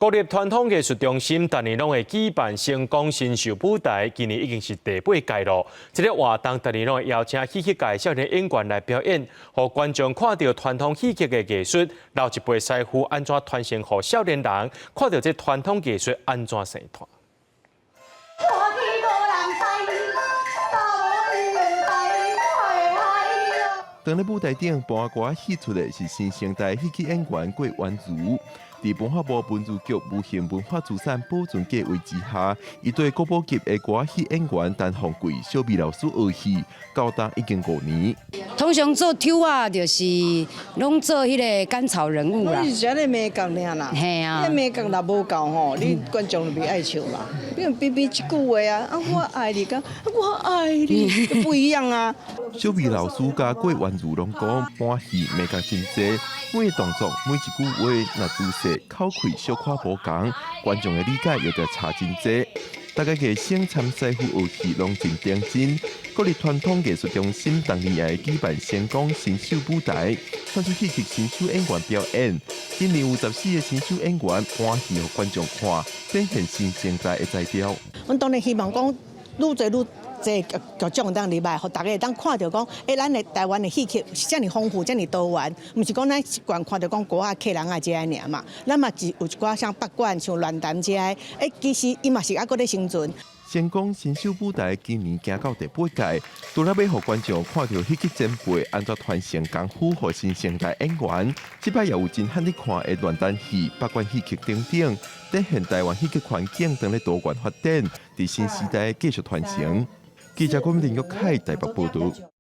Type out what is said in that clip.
国立传统艺术中心逐年拢会举办成功新秀舞台，今年已经是第8届咯。这个活动逐年拢会邀请戏剧界少年演员来表演，让观众看到传统戏剧的艺术，老一辈师傅安怎传承给少年人，看到这传统艺术安怎生团。 当咧舞台顶播歌戏出的是新生代戏剧演员郭婉如。伫文化部文字局无形文化资产保存计划之下，伊对国宝级的歌戏演员陈凤贵、小美老师学戏，教导已经5年。通常做抽啊，就是拢做迄个甘草人物啦。你是安尼美感尔啦，嘿啊，你美感若无够吼，你观众就袂爱笑嘛。比一句话啊，我爱你，我爱你，不一样啊。小美老师甲郭婉如拢讲，欢喜美感真济，每个动作、每一句话，若姿势、口气小可无同，观众的理解又着差真济。大家嘅生参师傅学戏拢真认真。国立传统艺术中心当年也会举办成功新秀舞台，传出戏剧新秀演员表演。今年有14个新秀演员欢喜予观众看，展现新生代的材料。阮当然希望讲，愈侪愈。这各种当入来，互大家当看到讲，咱的台湾的戏曲是遮尔丰富、遮尔多元，毋是讲咱习惯看到讲歌啊、客人啊这样尔嘛。咱嘛是有一寡像北管、像乱弹这样，其实伊嘛是还搁咧生存。成功新秀舞台今年行到第8届，除了要互观众看到戏剧前辈安怎传承功夫和新生代演员，这摆也有真罕你看的乱弹戏、北管戏剧等等，展现台湾戏剧环境正咧多元发展，伫新时代继续传承。记者郭明玉凯台北报道。